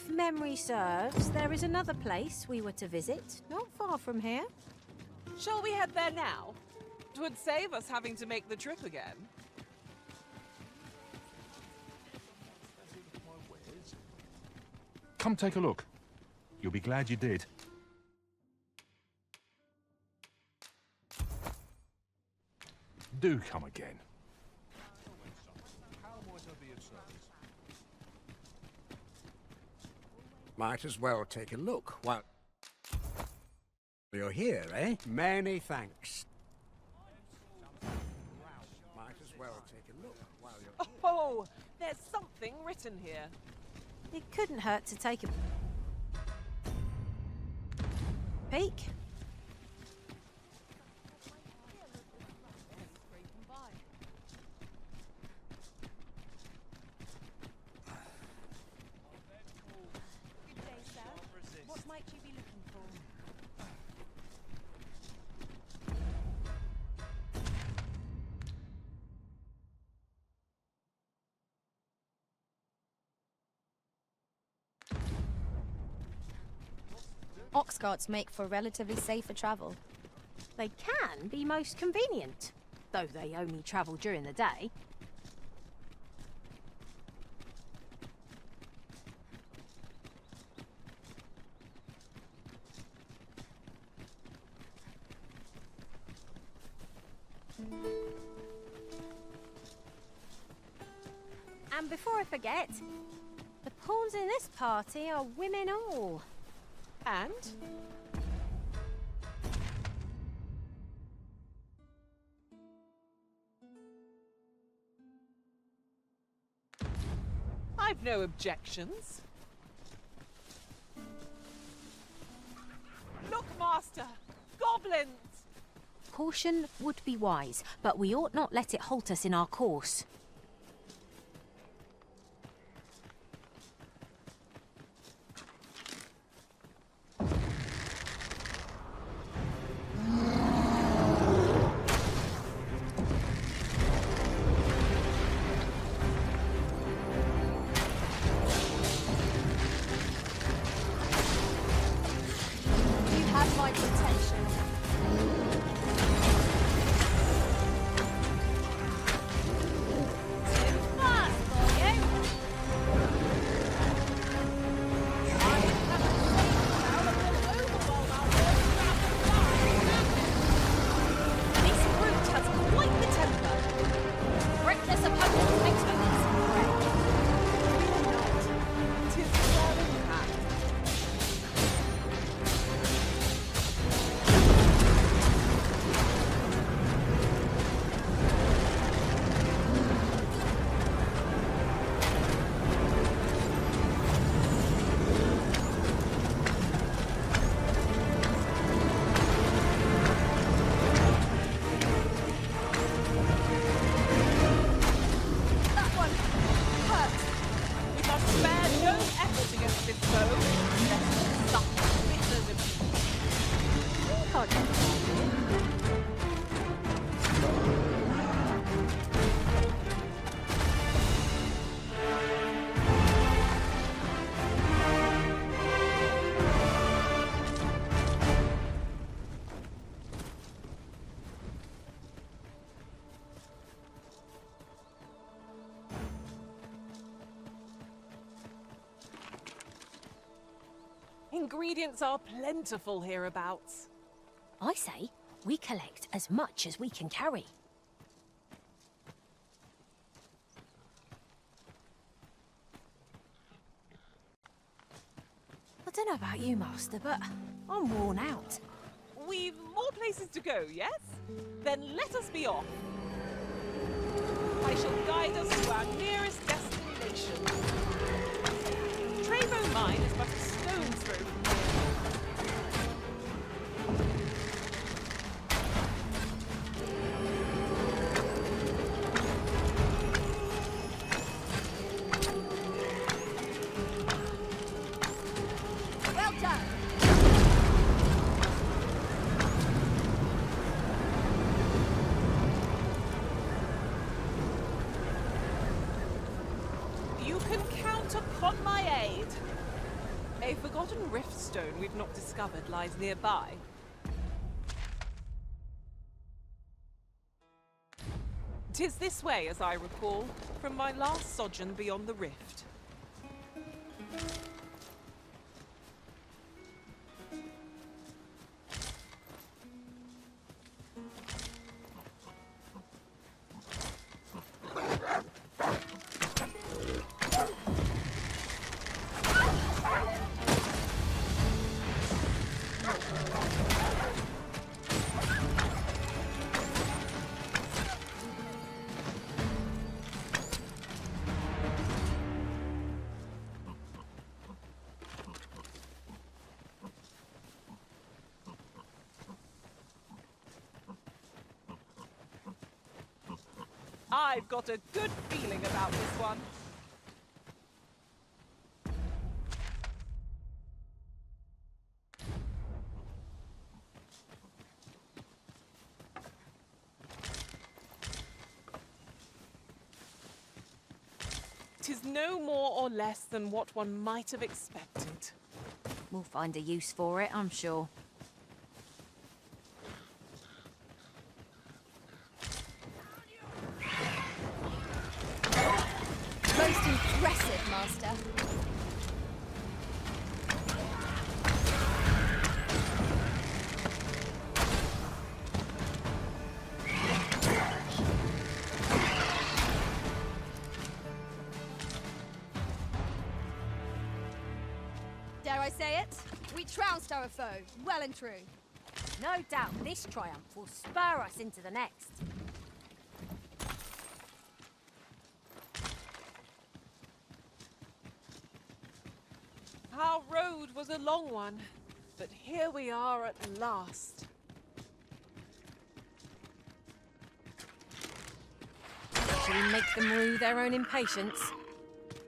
If memory serves, there is another place we were to visit, not far from here. Shall we head there now? It would save us having to make the trip again. Come take a look. You'll be glad you did. Do come again. Might as well take a look while you're here, eh? Many thanks. Might as well take a look while you're here. Oh, there's something written here. It couldn't hurt to take a peek. What might you be looking for? Ox carts make for relatively safer travel. They can be most convenient, though they only travel during the day. And before I forget, the pawns in this party are women all. And? I've no objections. Look, Master! Goblins! Caution would be wise, but we ought not let it halt us in our course. My protection. Ingredients are plentiful hereabouts. I say, we collect as much as we can carry. I don't know about you, Master, but I'm worn out. We've more places to go, yes? Then let us be off. I shall guide us to our nearest destination. Trevo Mine is but a stone's throw from Well done. You can count upon my aid. A forgotten riftstone we've not discovered lies nearby. Tis this way, as I recall, from my last sojourn beyond the rift. I've got a good feeling about this one. Tis no more or less than what one might have expected. We'll find a use for it, I'm sure. Most impressive, Master. Dare I say it? We trounced our foe, well and true. No doubt this triumph will spur us into the next. Our road was a long one, but here we are at last. Shall we make them rue their own impatience?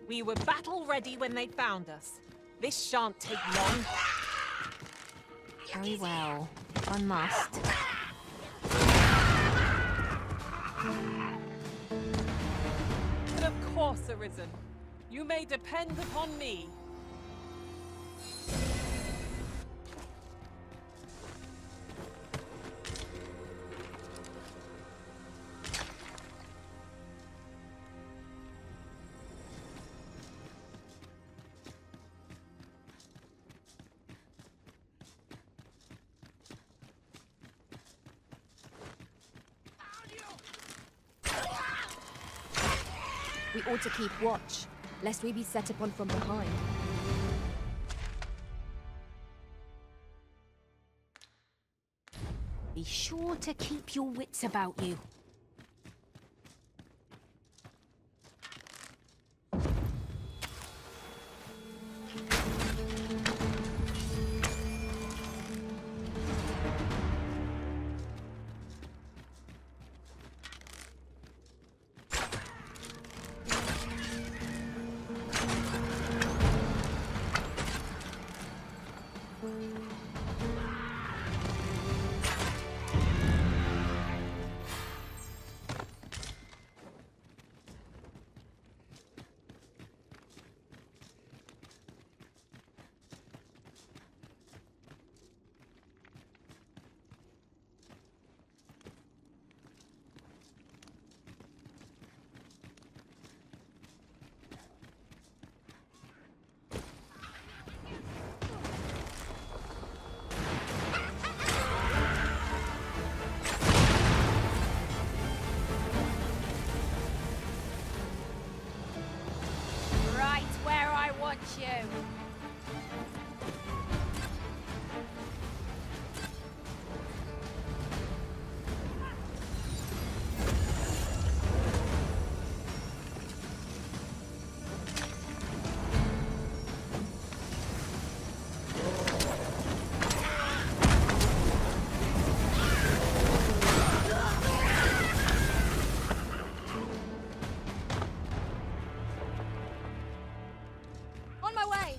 We were battle ready when they found us. This shan't take long. Very well. I must. But of course, Arisen. You may depend upon me. We ought to keep watch, lest we be set upon from behind. Be sure to keep your wits about you. Right where I want you. On my way!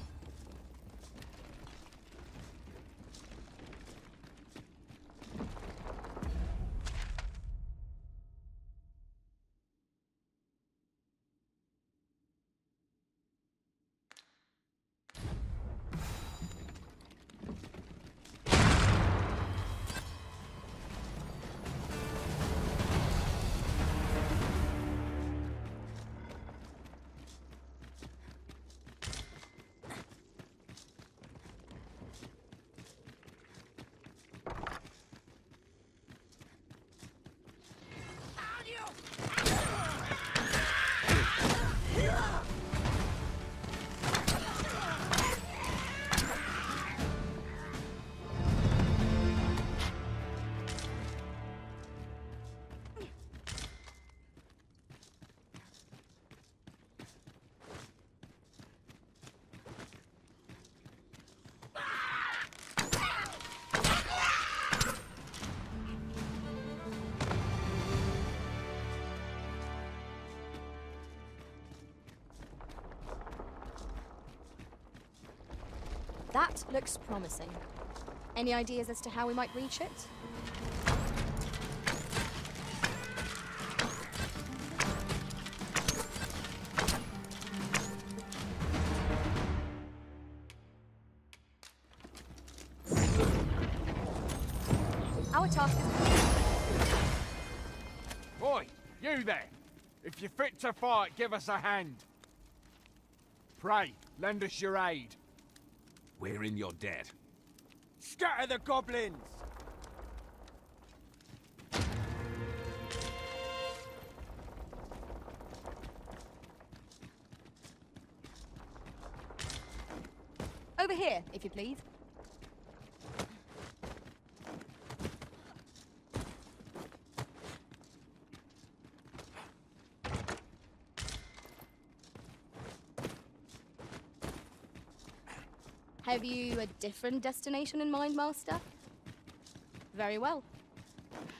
That looks promising. Any ideas as to how we might reach it? Our task is... Oi, you there! If you're fit to fight, give us a hand. Pray, lend us your aid. We're in your debt. Scatter the goblins! Over here, if you please. Have you a different destination in mind, Master? Very well.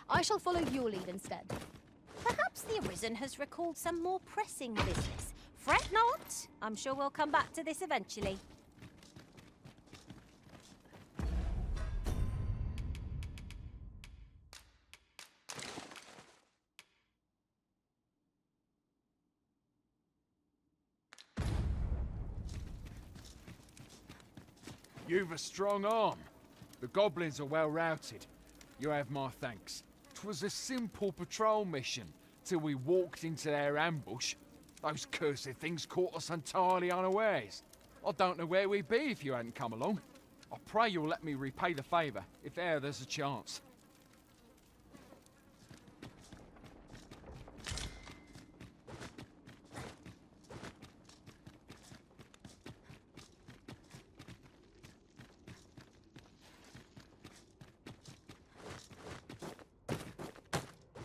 I shall follow your lead instead. Perhaps the Arisen has recalled some more pressing business. Fret not. I'm sure we'll come back to this eventually. You've a strong arm. The goblins are well routed. You have my thanks. 'Twas a simple patrol mission, till we walked into their ambush. Those cursed things caught us entirely unawares. I don't know where we'd be if you hadn't come along. I pray you'll let me repay the favour, if e'er there's a chance.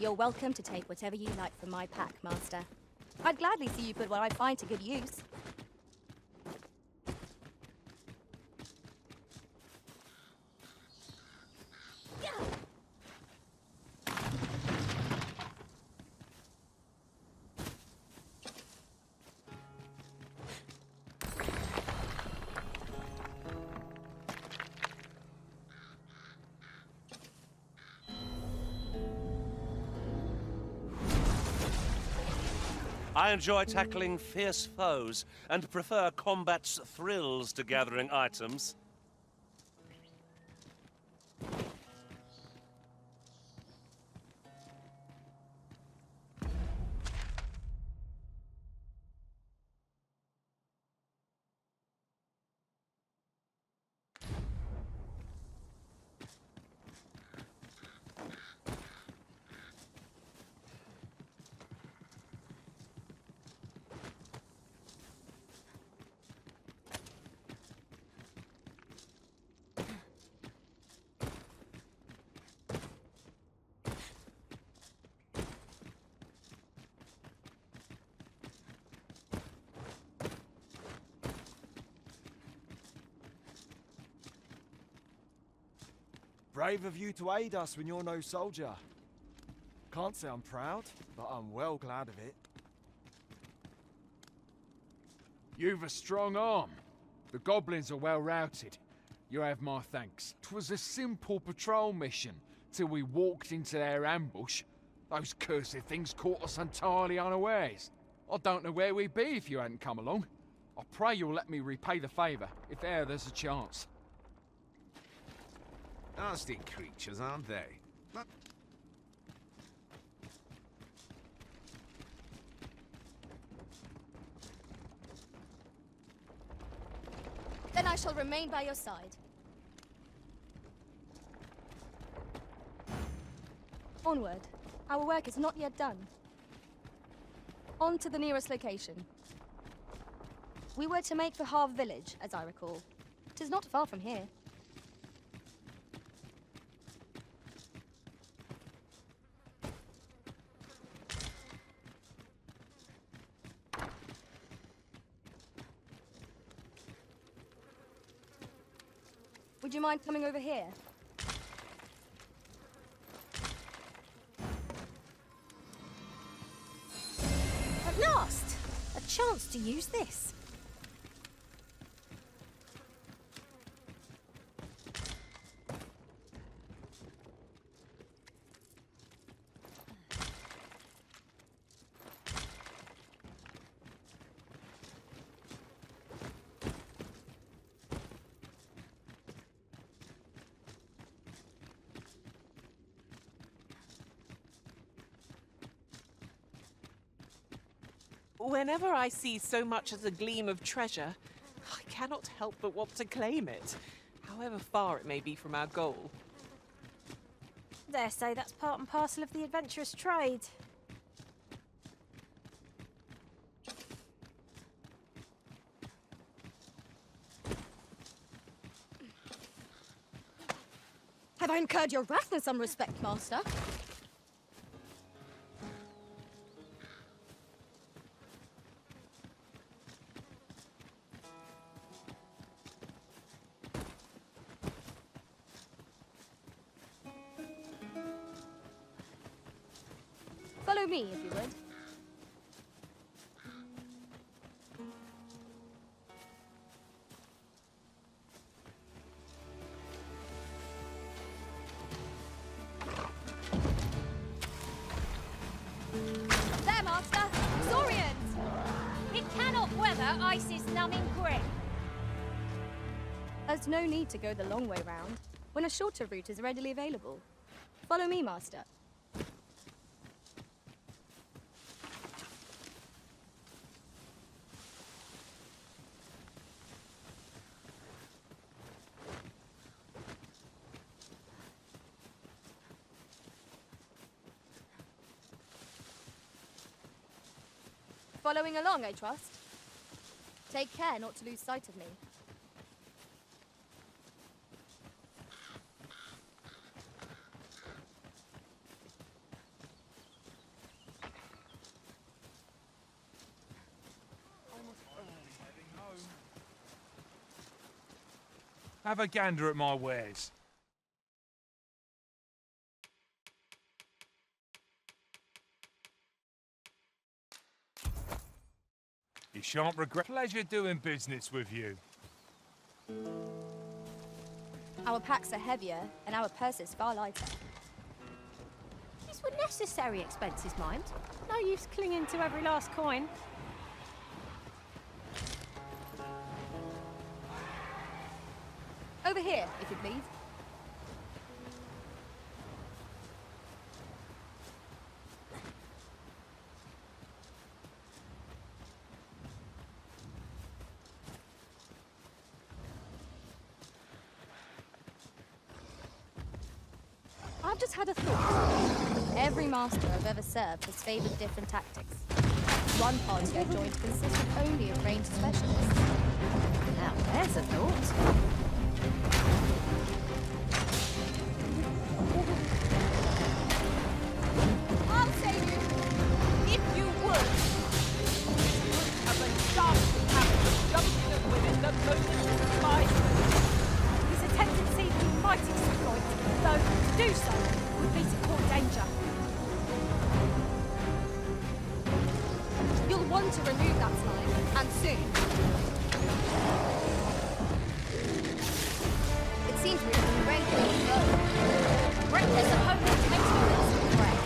You're welcome to take whatever you like from my pack, Master. I'd gladly see you put what I find to good use. I enjoy tackling fierce foes and prefer combat's thrills to gathering items. Brave of you to aid us when you're no soldier. Can't say I'm proud, but I'm well glad of it. You've a strong arm. The goblins are well routed. You have my thanks. 'Twas a simple patrol mission, till we walked into their ambush. Those cursed things caught us entirely unawares. I don't know where we'd be if you hadn't come along. I pray you'll let me repay the favour, if e'er there's a chance. Nasty creatures, aren't they? Then I shall remain by your side. Onward. Our work is not yet done. On to the nearest location. We were to make for Harve Village, as I recall. 'Tis not far from here. Would you mind coming over here? At last! A chance to use this. Whenever I see so much as a gleam of treasure, I cannot help but want to claim it, however far it may be from our goal. Dare say that's part and parcel of the adventurous trade. Have I incurred your wrath in some respect, Master? Follow me, if you would. There, Master! Saurians! It cannot weather ice's numbing grip. There's no need to go the long way round, when a shorter route is readily available. Follow me, Master. Following along, I trust. Take care not to lose sight of me. Have a gander at my wares. You shan't regret. Pleasure doing business with you. Our packs are heavier, and our purses far lighter. These were necessary expenses, mind. No use clinging to every last coin. Over here, if you please. I've just had a thought. Every master I've ever served has favoured different tactics. One party I joined consisted only of ranged specialists. Now there's a thought. I'll save you! If you would! Have a ghastly habit of jumping at women the moment you despise them. There's a tendency to be mighty exploit, though to do so would be to court danger. You'll want to remove that slime, and soon. It seems we've been regularly low. Reckless opponent makes me lose the breath.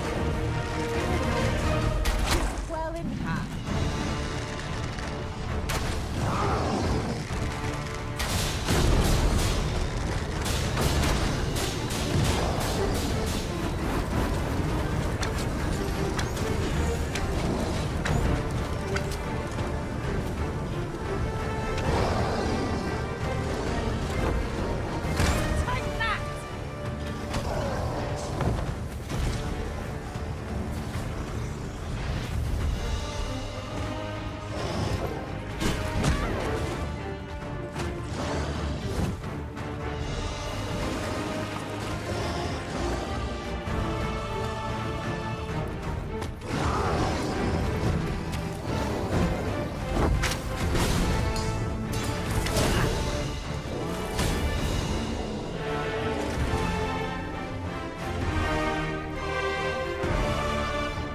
Well in hand. Take that!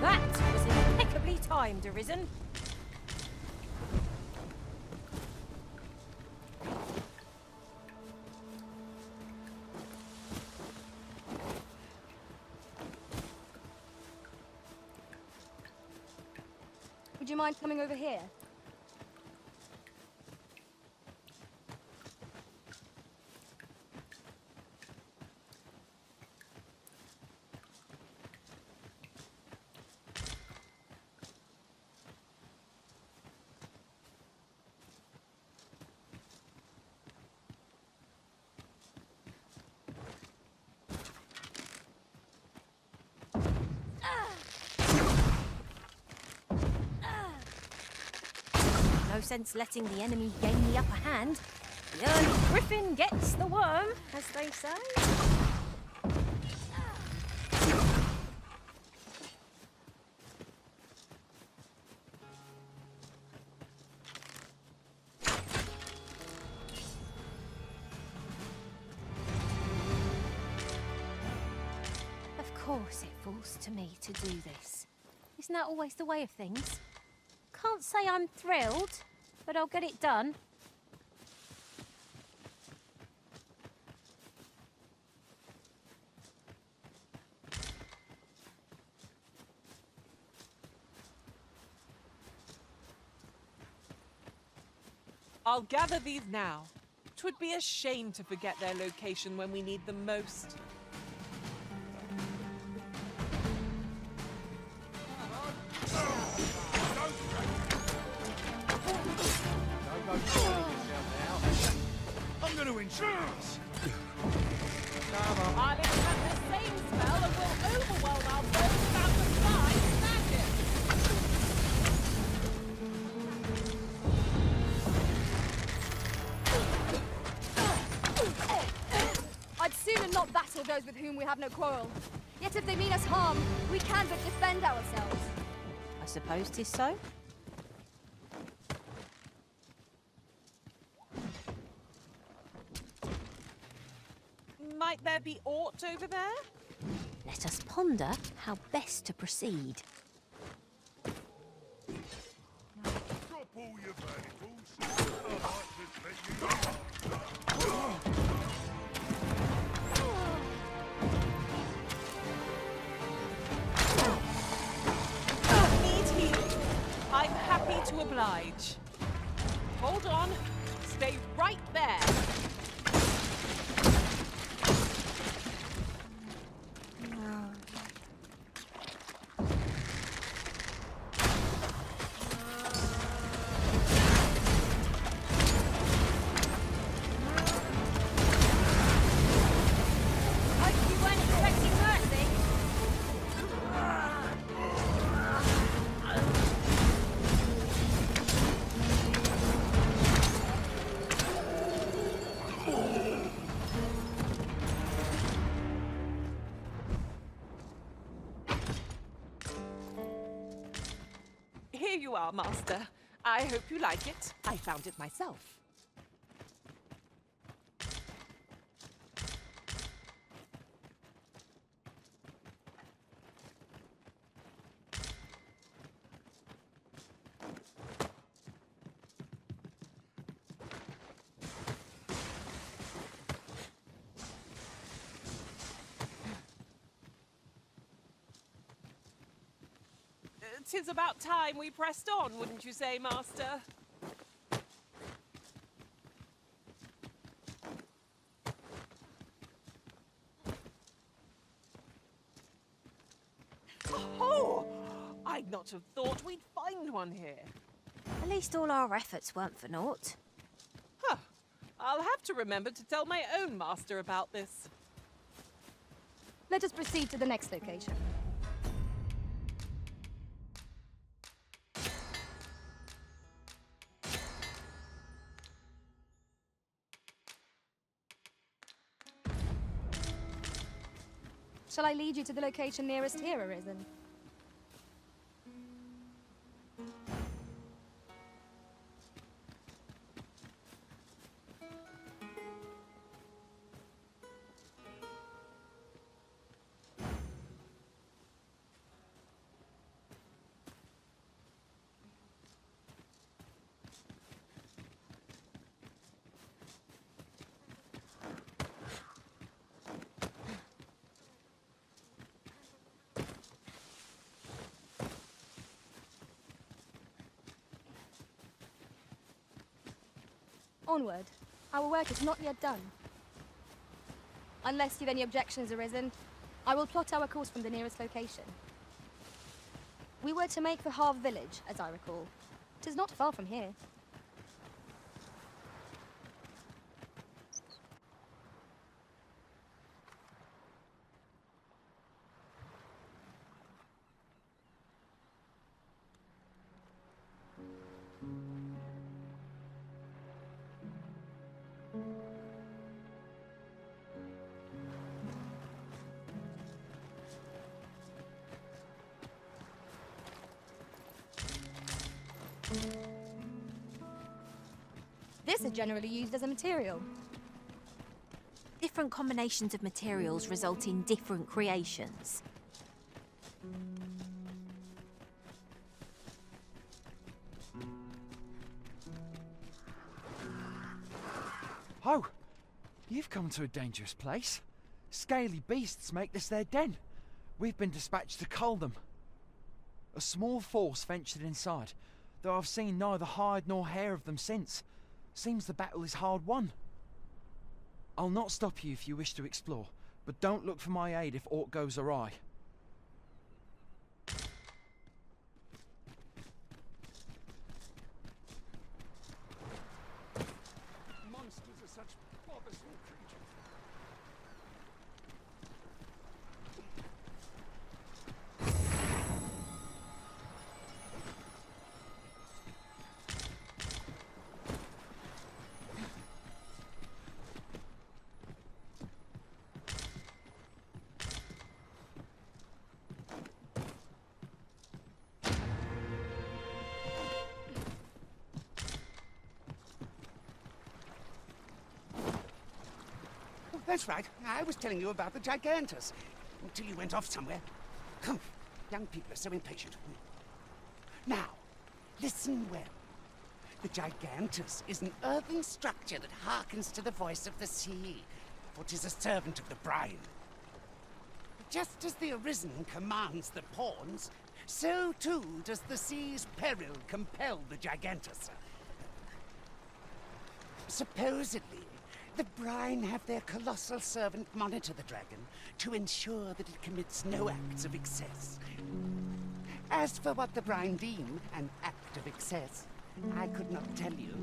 That was impeccably timed, Arisen. Would you mind coming over here? sense letting the enemy gain the upper hand. The early griffin gets the worm, as they say. Of course it falls to me to do this. Isn't that always the way of things? Can't say I'm thrilled, but I'll get it done. I'll gather these now. 'Twould be a shame to forget their location when we need them most. I'm going to insurance. I'll accept the same spell and will overwhelm our foes without the slightest magic. I'd sooner not battle those with whom we have no quarrel. Yet if they mean us harm, we can but defend ourselves. I suppose 'tis so. Might there be aught over there? Let us ponder how best to proceed. Drop all your valuables. I like to let you Need healing. I'm happy to oblige. Hold on. Stay right there. Hope you weren't expecting mercy. Here you are, Master. I hope you like it. I found it myself. Tis about time we pressed on, wouldn't you say, Master? Oh! I'd not have thought we'd find one here. At least all our efforts weren't for naught. Huh. I'll have to remember to tell my own master about this. Let us proceed to the next location. Shall I lead you to the location nearest here, Arisen? Onward. Our work is not yet done. Unless you've any objections arisen, I will plot our course from the nearest location. We were to make for Harve Village, as I recall. 'Tis not far from here. This is generally used as a material. Different combinations of materials result in different creations. Oh, you've come to a dangerous place. Scaly beasts make this their den. We've been dispatched to cull them. A small force ventured inside, though I've seen neither hide nor hair of them since. Seems the battle is hard won. I'll not stop you if you wish to explore, but don't look for my aid if aught goes awry. Monsters are such bothersome creatures. Oh, that's right. I was telling you about the Gigantus. Until you went off somewhere. Humph. Young people are so impatient. Now, listen well. The Gigantus is an earthen structure that hearkens to the voice of the sea, for 'tis a servant of the brine. Just as the Arisen commands the pawns, so too does the sea's peril compel the Gigantus. Supposedly, the brine have their colossal servant monitor the dragon to ensure that it commits no acts of excess. As for what the brine deem an act of excess, I could not tell you.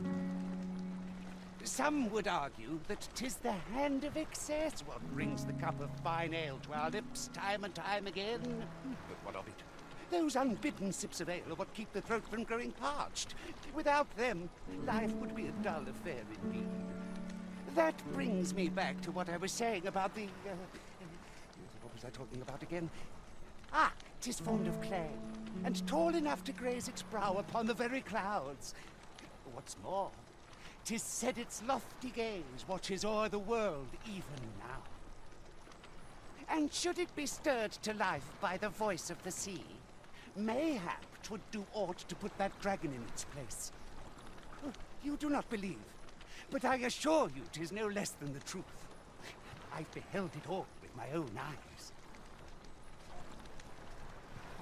Some would argue that 'tis the hand of excess what brings the cup of fine ale to our lips time and time again. But what of it? Those unbidden sips of ale are what keep the throat from growing parched. Without them, life would be a dull affair indeed. That brings me back to what I was saying about the... what was I talking about again? Ah, 'tis formed of clay, and tall enough to graze its brow upon the very clouds. What's more, 'tis said its lofty gaze watches o'er the world even now. And should it be stirred to life by the voice of the sea, mayhap 'twould do aught to put that dragon in its place. You do not believe, but I assure you 'tis no less than the truth. I've beheld it all with my own eyes.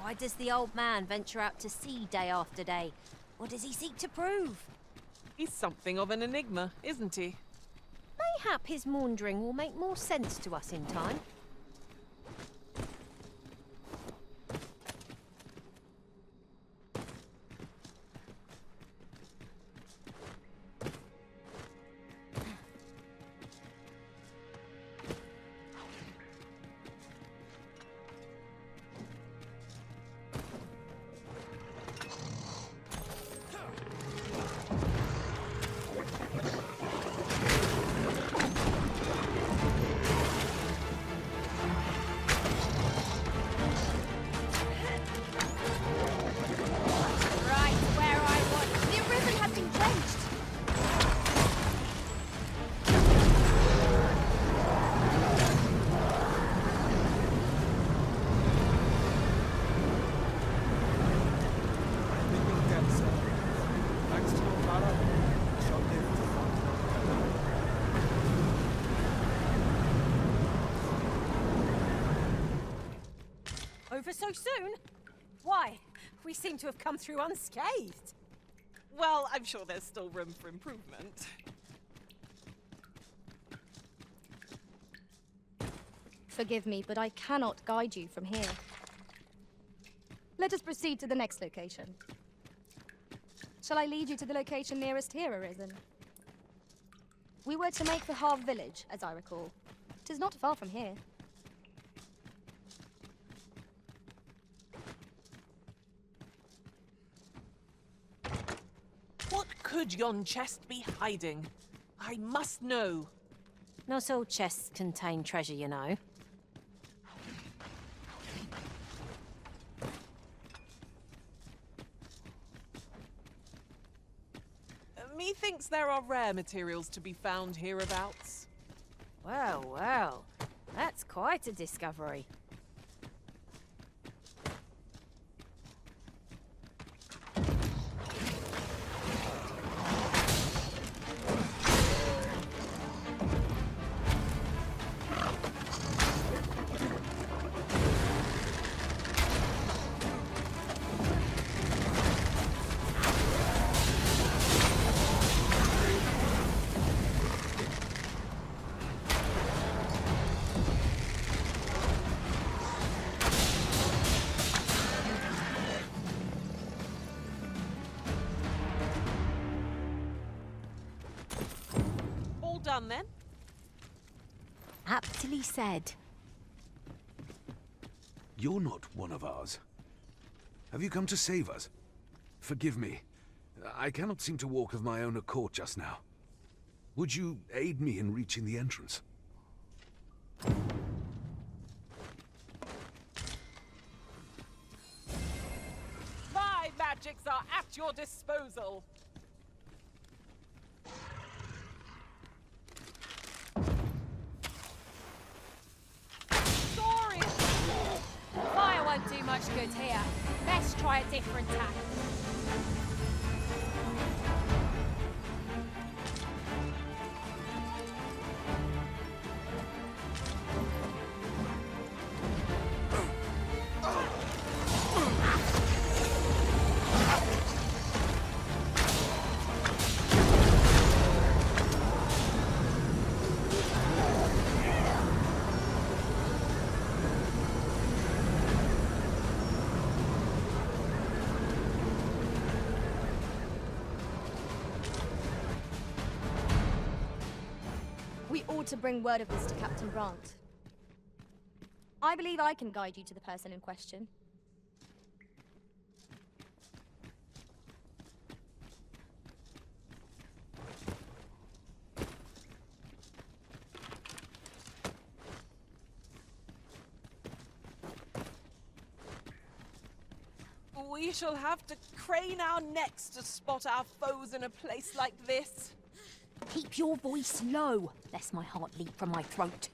Why does the old man venture out to sea day after day? What does he seek to prove? He's something of an enigma, isn't he? Mayhap his maundering will make more sense to us in time. Over so soon? Why? We seem to have come through unscathed. Well, I'm sure there's still room for improvement. Forgive me, but I cannot guide you from here. Let us proceed to the next location. Shall I lead you to the location nearest here, Arisen? We were to make for Harve Village, as I recall. 'Tis not far from here. What could yon chest be hiding? I must know. Not all chests contain treasure, you know. Methinks there are rare materials to be found hereabouts. Well, well. That's quite a discovery. All done then? Aptly said. You're not one of ours. Have you come to save us? Forgive me. I cannot seem to walk of my own accord just now. Would you aid me in reaching the entrance? My magics are at your disposal. Sorry. Fire won't do much good here. Best try a different tack. We ought to bring word of this to Captain Brandt. I believe I can guide you to the person in question. We shall have to crane our necks to spot our foes in a place like this. Keep your voice low, lest my heart leap from my throat.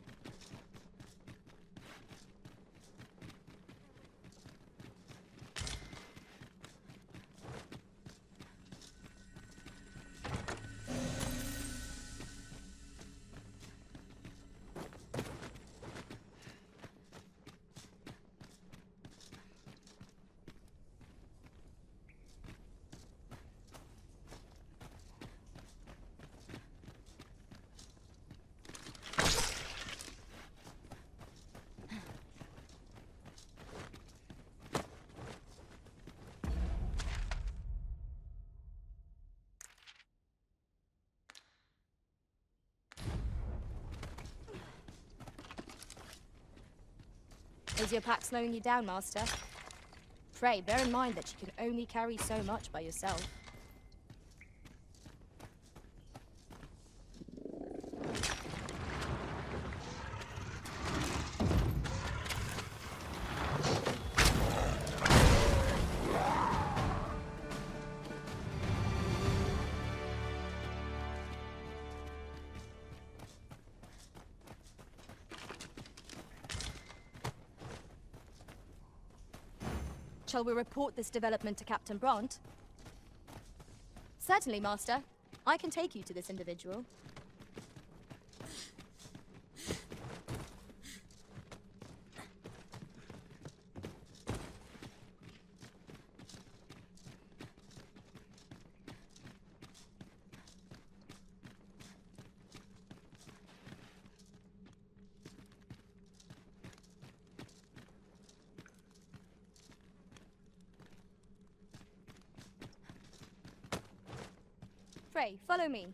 Is your pack slowing you down, Master? Pray, bear in mind that you can only carry so much by yourself. Shall we report this development to Captain Brandt? Certainly, Master. I can take you to this individual. Pray, follow me.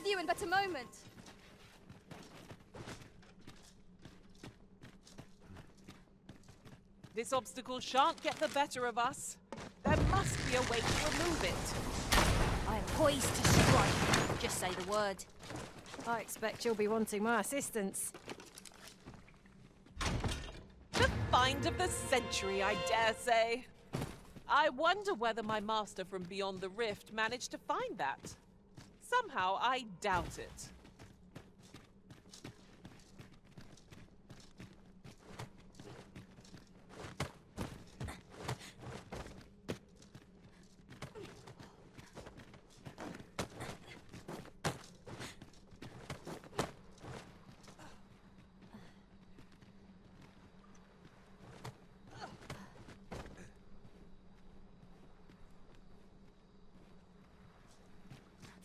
with you in but a moment. This obstacle shan't get the better of us. There must be a way to remove it. I am poised to strike. Just say the word. I expect you'll be wanting my assistance. The find of the century, I dare say. I wonder whether my master from beyond the rift managed to find that. Somehow, I doubt it.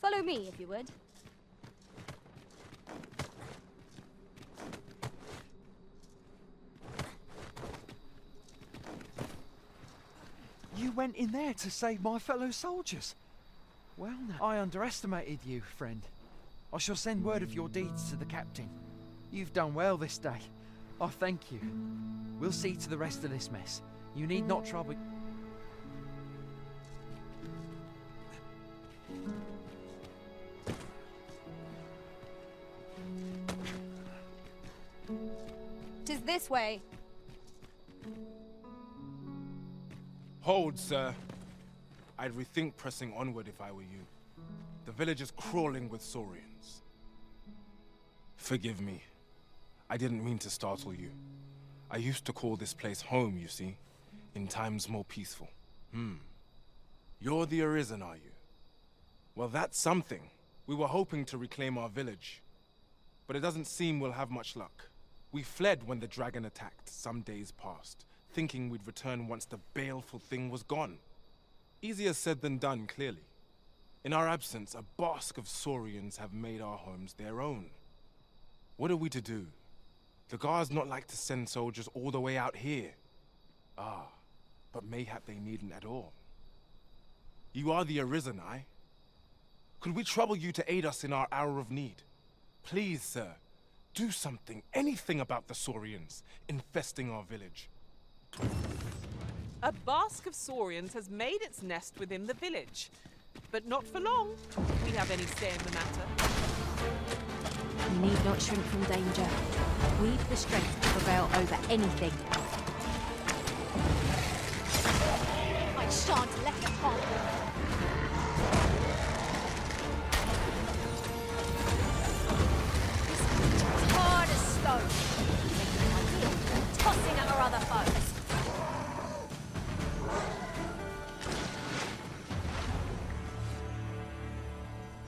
Follow me, if you would. You went in there to save my fellow soldiers. Well, now, I underestimated you, friend. I shall send word of your deeds to the captain. You've done well this day. I thank you. We'll see to the rest of this mess. You need not trouble... Tis this way. Hold, sir. I'd rethink pressing onward if I were you. The village is crawling with saurians. Forgive me. I didn't mean to startle you. I used to call this place home, you see, in times more peaceful. You're the Arisen, are you? Well, that's something. We were hoping to reclaim our village, but it doesn't seem we'll have much luck. We fled when the dragon attacked some days past, thinking we'd return once the baleful thing was gone. Easier said than done, clearly. In our absence, a bask of saurians have made our homes their own. What are we to do? The guards not like to send soldiers all the way out here. Ah, but mayhap they needn't at all. You are the Arisen, aye? Could we trouble you to aid us in our hour of need? Please, sir, do something, anything about the saurians infesting our village. A bask of saurians has made its nest within the village. But not for long. We have any say in the matter. You need not shrink from danger. We've the strength to prevail over anything. I shan't let it harm. Hard as stone. Making my deal and tossing at our other foes.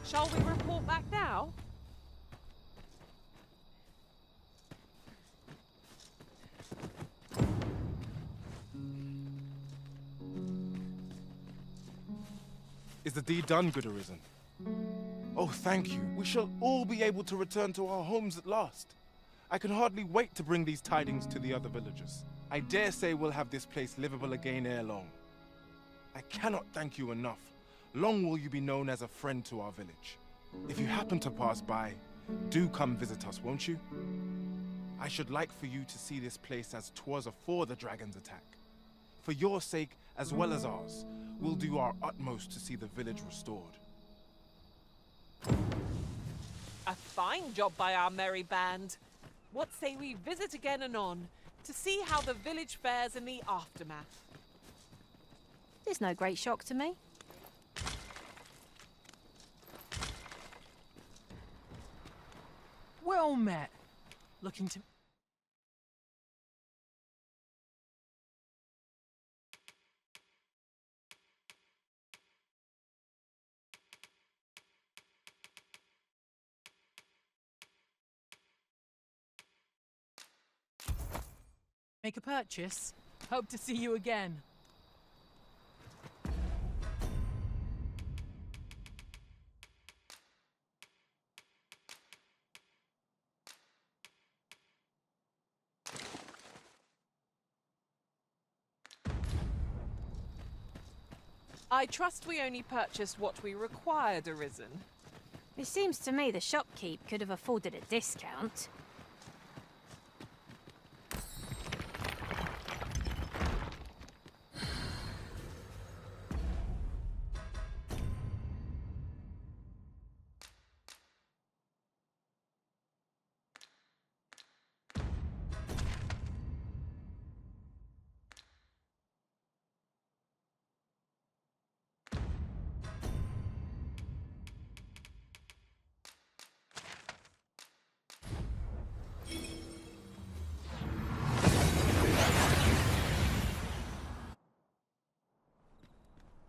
Shall we report back now? Is the deed done, good Arisen? Oh, thank you. We shall all be able to return to our homes at last. I can hardly wait to bring these tidings to the other villagers. I dare say we'll have this place livable again ere long. I cannot thank you enough. Long will you be known as a friend to our village. If you happen to pass by, do come visit us, won't you? I should like for you to see this place as 'twas afore the dragon's attack. For your sake, as well as ours, we'll do our utmost to see the village restored. A fine job by our merry band. What say we visit again anon, to see how the village fares in the aftermath? It's no great shock to me. Well met. Looking to... Make a purchase. Hope to see you again. I trust we only purchased what we required, Arisen. It seems to me the shopkeep could have afforded a discount.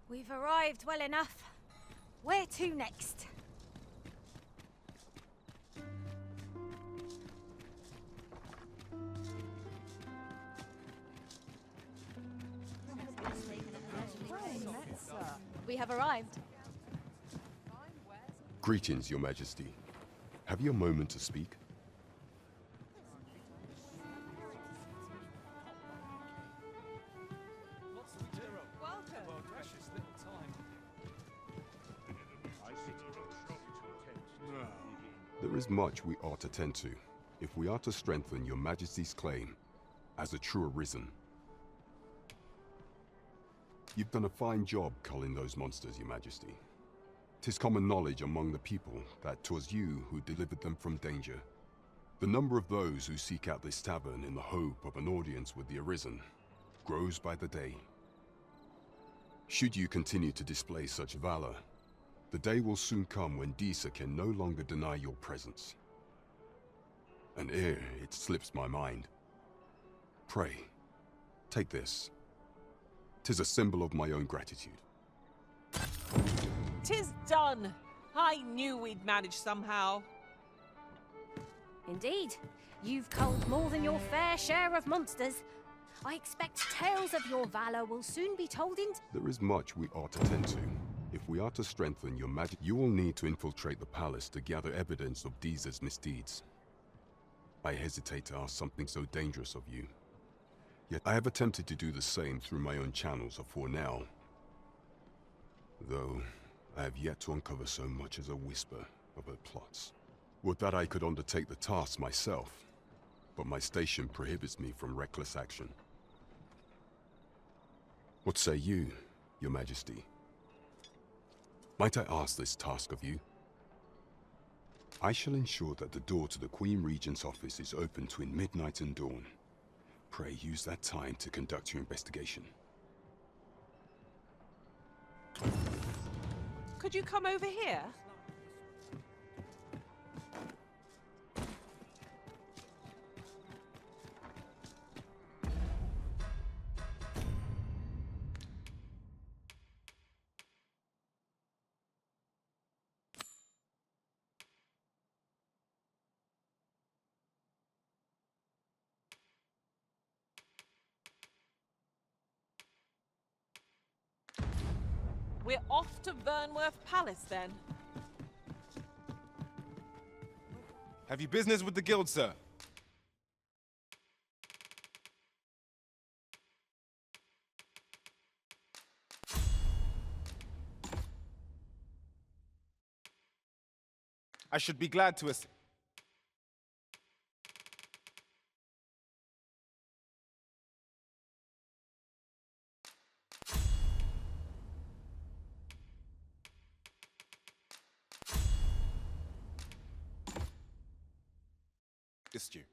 We've arrived well enough. Where to next? We have arrived. Greetings, Your Majesty. Have you a moment to speak? There is much we ought to tend to, if we are to strengthen Your Majesty's claim as a true arisen. You've done a fine job culling those monsters, Your Majesty. 'Tis common knowledge among the people that 'twas you who delivered them from danger. The number of those who seek out this tavern in the hope of an audience with the Arisen grows by the day. Should you continue to display such valor, the day will soon come when Disa can no longer deny your presence. And ere it slips my mind, pray, take this. 'Tis a symbol of my own gratitude. 'Tis done! I knew we'd manage somehow. Indeed, you've culled more than your fair share of monsters. I expect tales of your valor will soon be told in... There is much we ought to tend to. If we are to strengthen your magic, you will need to infiltrate the palace to gather evidence of Disa's misdeeds. I hesitate to ask something so dangerous of you. Yet I have attempted to do the same through my own channels afore now. Though I have yet to uncover so much as a whisper of her plots. Would that I could undertake the task myself, but my station prohibits me from reckless action. What say you, Your Majesty? Might I ask this task of you? I shall ensure that the door to the Queen Regent's office is open between midnight and dawn. Pray use that time to conduct your investigation. Could you come over here? We're off to Vernworth Palace, then. Have you business with the guild, sir? I should be glad to assist. You.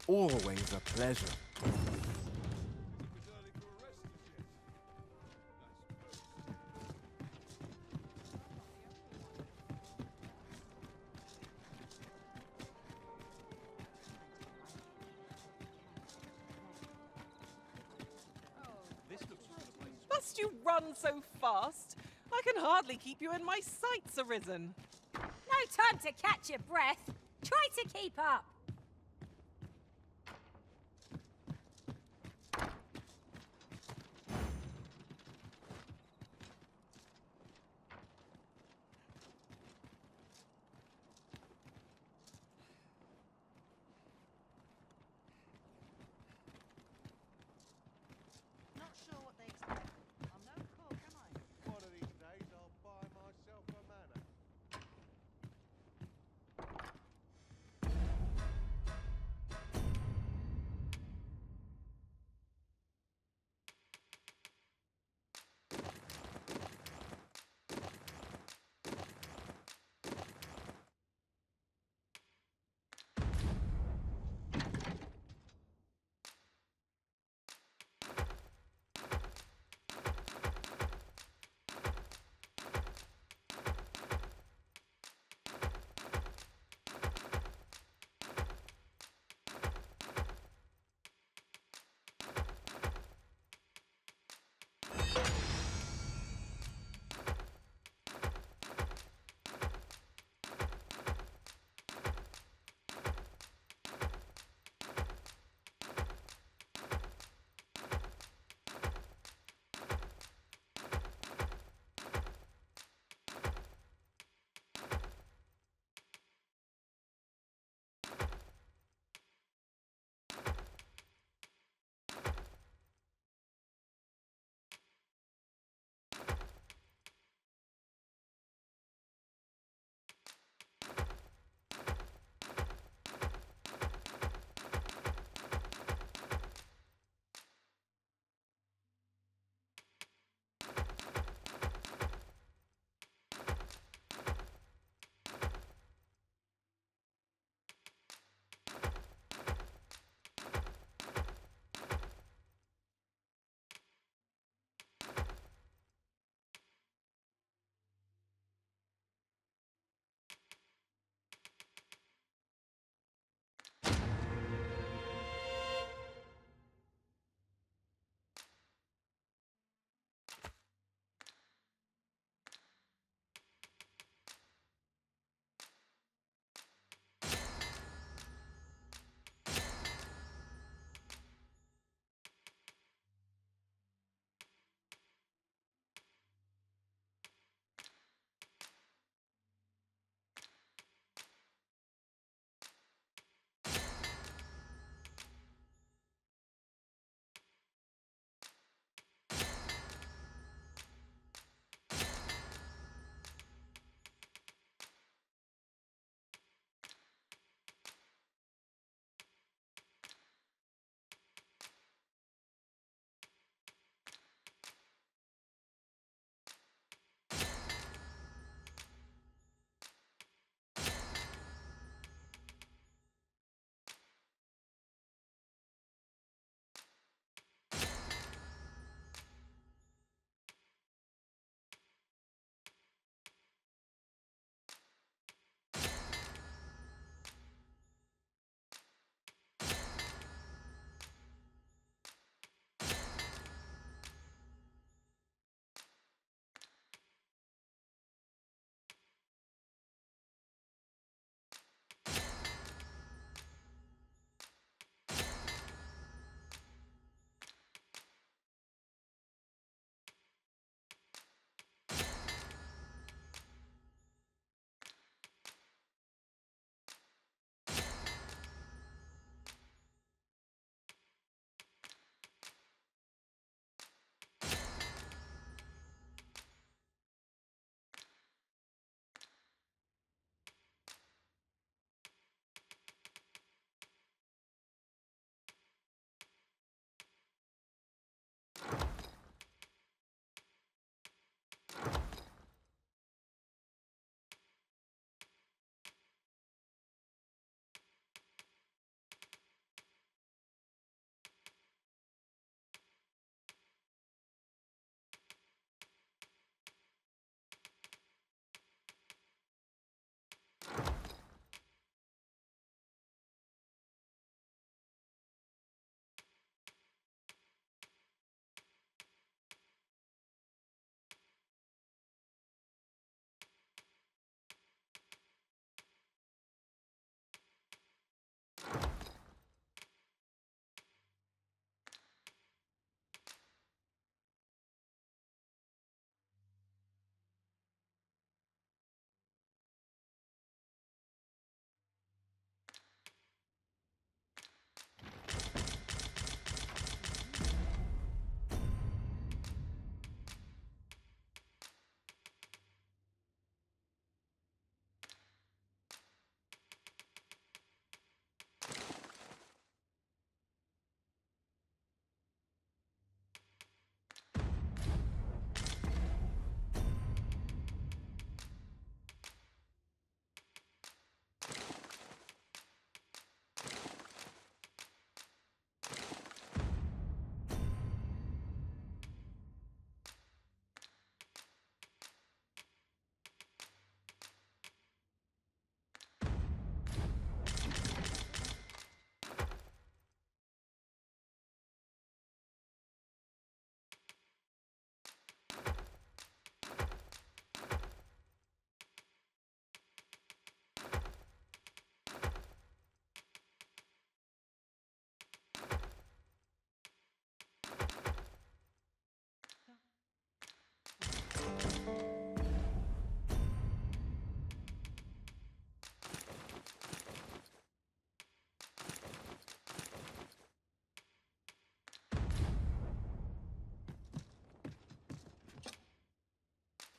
Always a pleasure. Must you run so fast? I can hardly keep you in my sights, Arisen. No time to catch your breath. Try to keep up. Not sure what they expect. I'm no cook, am I? One of these days I'll buy myself a manor.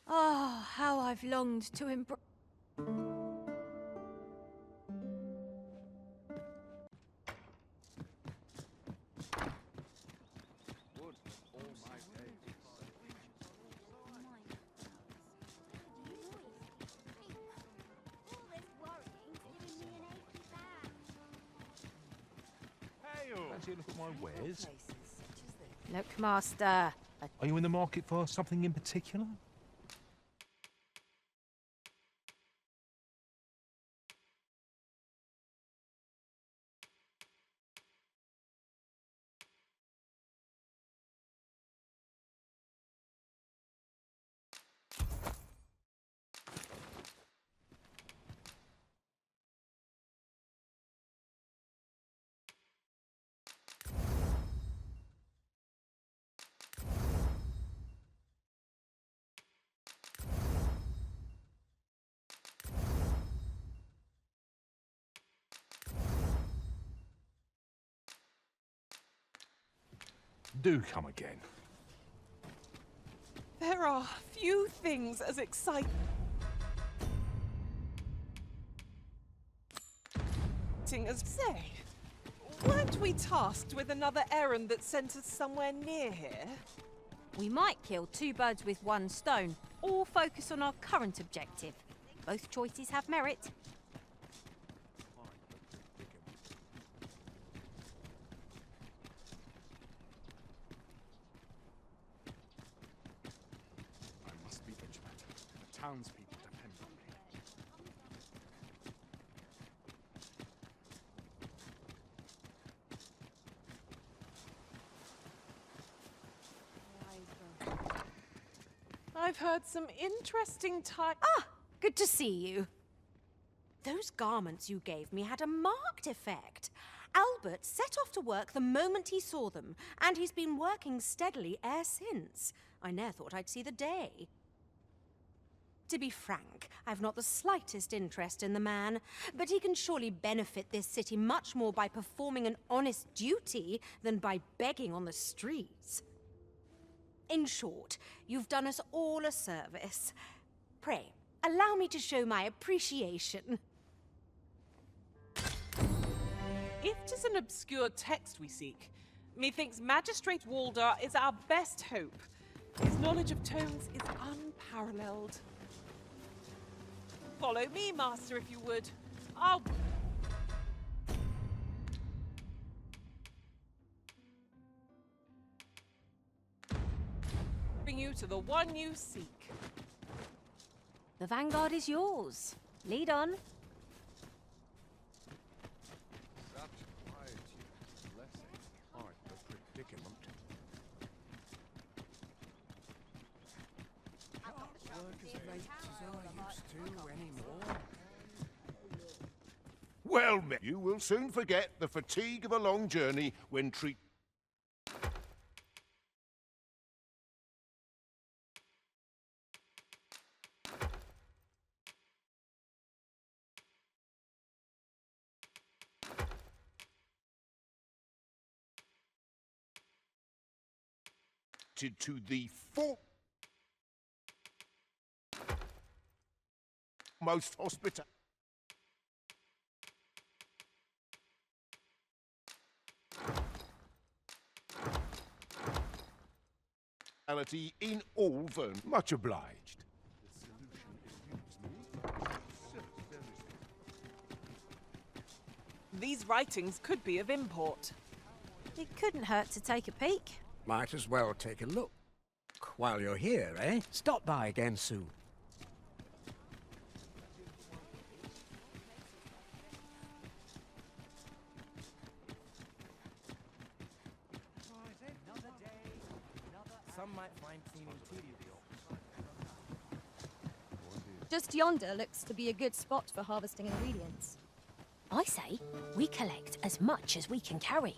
Oh, how I've longed to embrace. Fancy a look at my wares? Look, Master. Are you in the market for something in particular? Do come again. There are few things as exciting as say. Weren't we tasked with another errand that sent us somewhere near here? We might kill two birds with one stone, or focus on our current objective. Both choices have merit. I must be vigilant. The townspeople depend on me. I've heard some interesting Good to see you. Those garments you gave me had a marked effect. Albert set off to work the moment he saw them, and he's been working steadily e'er since. I ne'er thought I'd see the day. To be frank, I've not the slightest interest in the man, but he can surely benefit this city much more by performing an honest duty than by begging on the streets. In short, you've done us all a service. Pray, allow me to show my appreciation. If 'tis an obscure text we seek, methinks Magistrate Waldar is our best hope. His knowledge of tones is unparalleled. Follow me, Master, if you would. I'll... bring you to the one you seek. The vanguard is yours. Lead on. Such quietude, blessing, hard the predicament. Work as late as I used to anymore. Well, you will soon forget the fatigue of a long journey when treat. To the foremost hospitality in all Vern. Much obliged. These writings could be of import. It couldn't hurt to take a peek. Might as well take a look. While you're here, eh? Stop by again soon. Some might find cleaning tedious. Just yonder looks to be a good spot for harvesting ingredients. I say we collect as much as we can carry.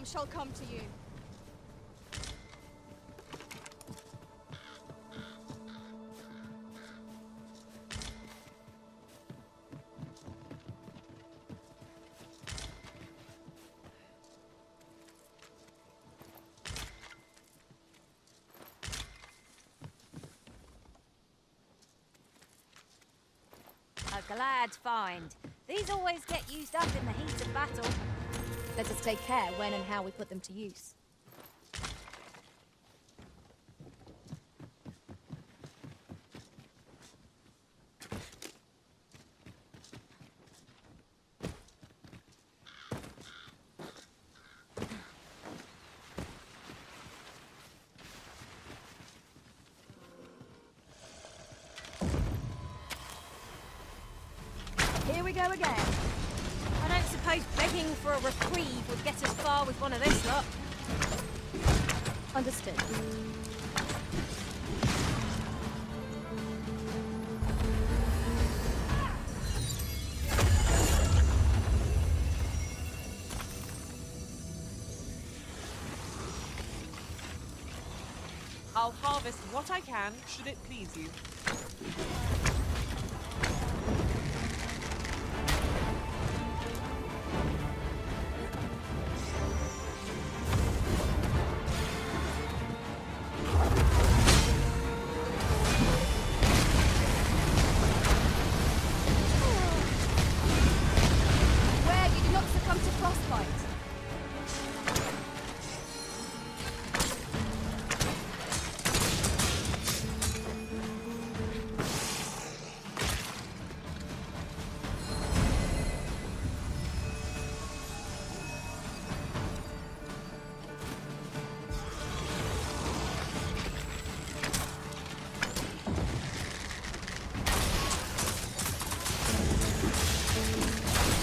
harm shall come to you. A glad find. These always get used up in the heat of battle. Let us take care when and how we put them to use. Here we go again. I don't suppose begging for a reprieve would get us far with one of this lot. Understood. I'll harvest what I can, should it please you. Where you do not succumb to frostbite.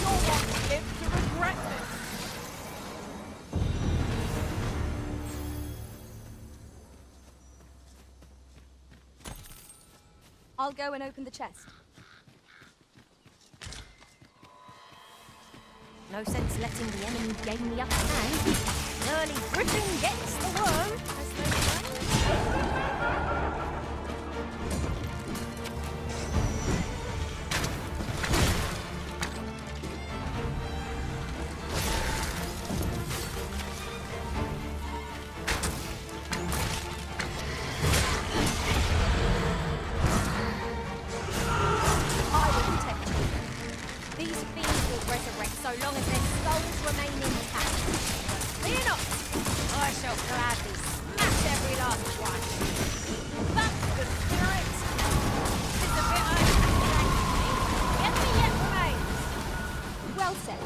You'll want to live to regret this. I'll go and open the chest. No sense letting the enemy gain the upper hand. Early Britain gets the worm, as they say. I will protect you. These fiends will resurrect so long as their skulls remain intact. Fear not! I shall gladly smash every last one. That's the spirit! It's a bit yet me yet remains. Well said.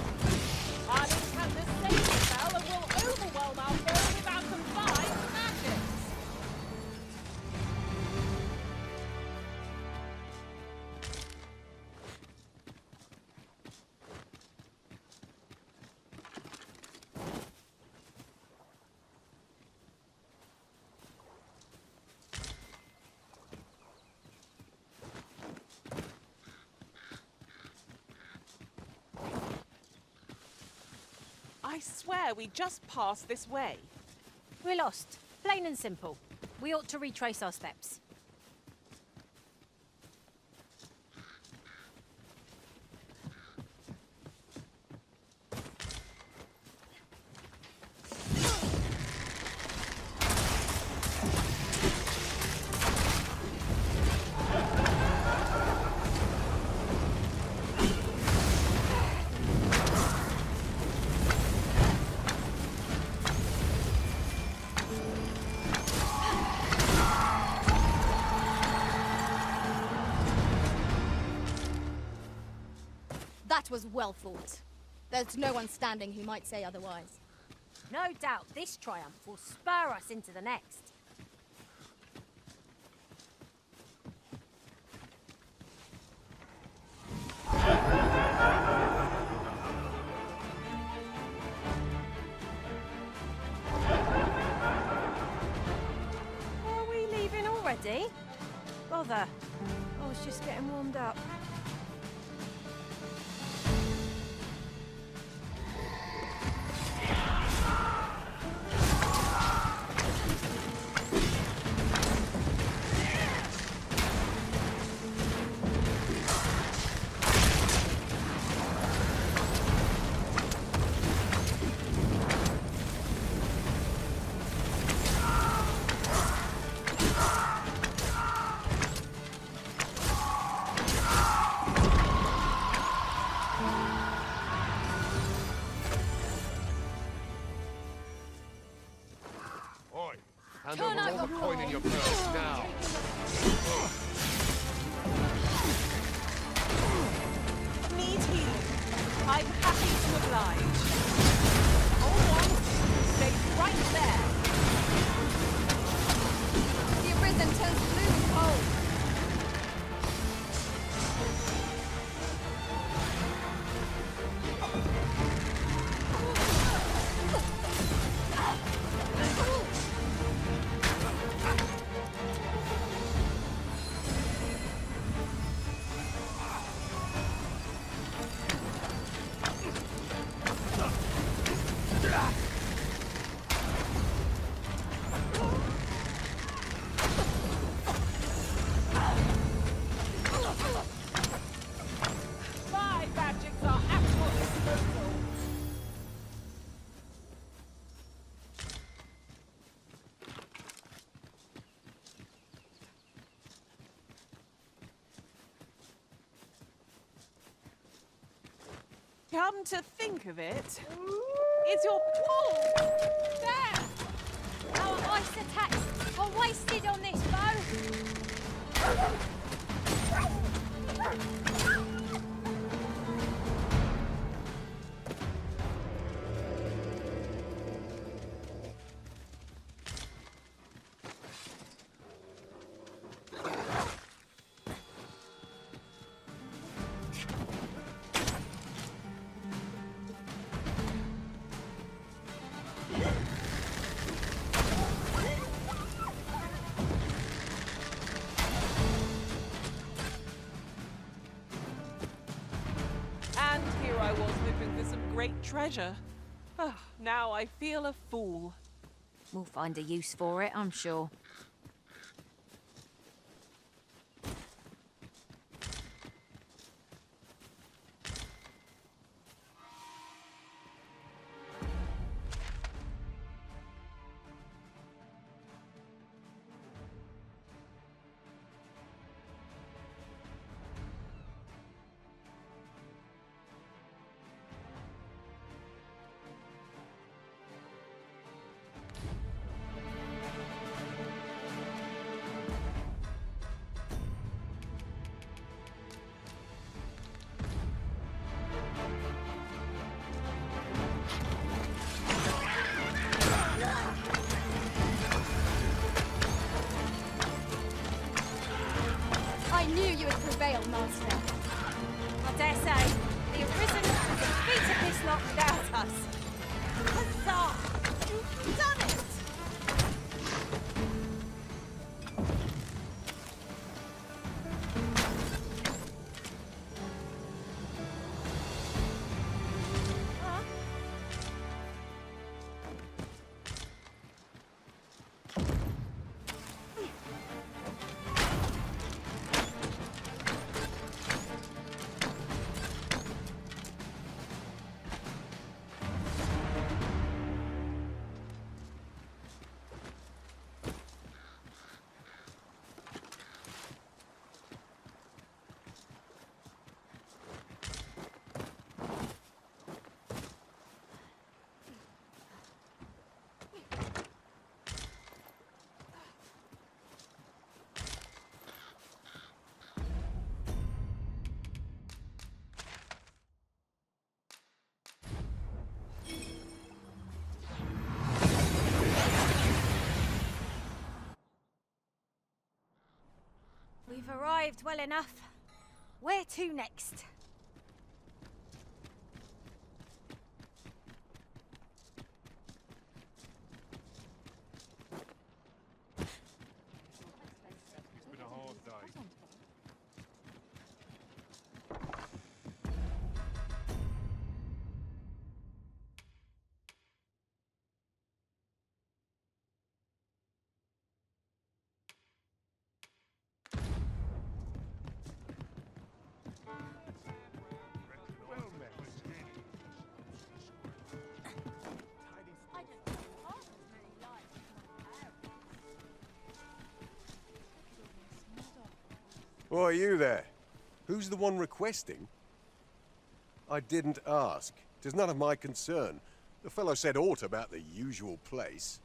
I'll enchant this saving spell and will overwhelm our foe with our combined magics. I swear we just passed this way. We're lost. Plain and simple. We ought to retrace our steps. That was well fought. There's no one standing who might say otherwise. No doubt this triumph will spur us into the next. Are we leaving already? Bother. I was just getting warmed up. Hand over all the coin in your purse now. Need healing. I'm happy to oblige. Hold on. Stay right there. The arisen turns blue and cold. My magics are absolutely brutal. Come to think of it, is your There! Our ice attacks are wasted on this bow. And here I was hoping for some great treasure. Ah, now I feel a fool. We'll find a use for it, I'm sure. I knew you would prevail, Master. I dare say, the Arisen have defeated this lot without us. Huzzah! You've done it! We've arrived well enough. Where to next? It's been a hard day. Why, are you there? Who's the one requesting? I didn't ask. 'Tis none of my concern. The fellow said aught about the usual place.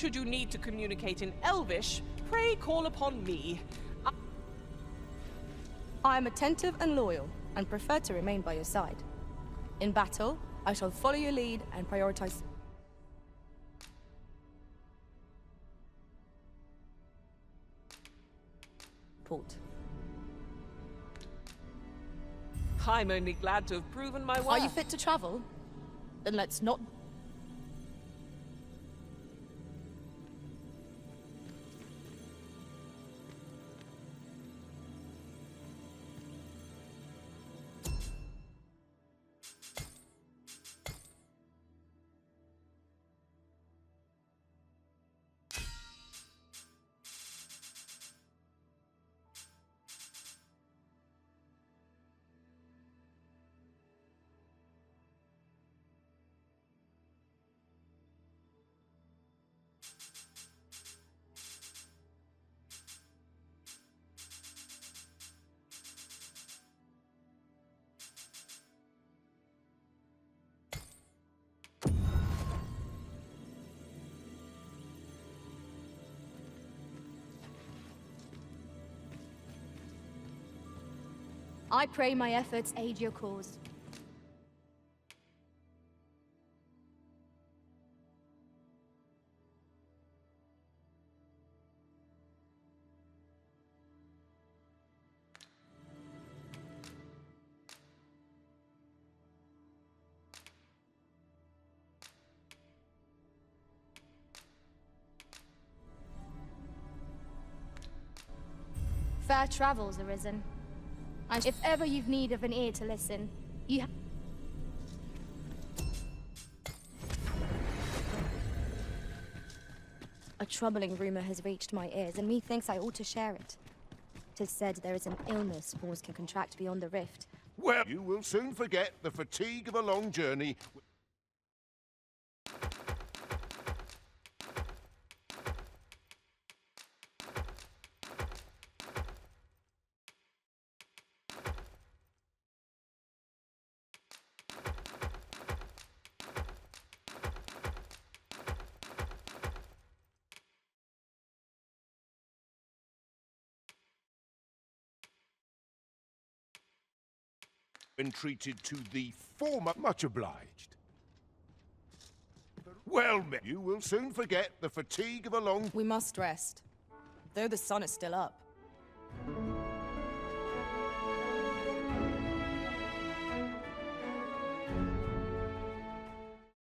Should you need to communicate in Elvish, pray call upon me. I am attentive and loyal, and prefer to remain by your side. In battle, I shall follow your lead and prioritize... Port. I'm only glad to have proven my worth. Are you fit to travel? Then let's not... I pray my efforts aid your cause. Fair travels, Arisen. And if ever you've need of an ear to listen, you A troubling rumor has reached my ears, and methinks I ought to share it. 'Tis said there is an illness spores can contract beyond the rift. Well, you will soon forget the fatigue of a long journey. Entreated to the former. Much obliged. Well, you will soon forget the fatigue of a long... We must rest, though the sun is still up.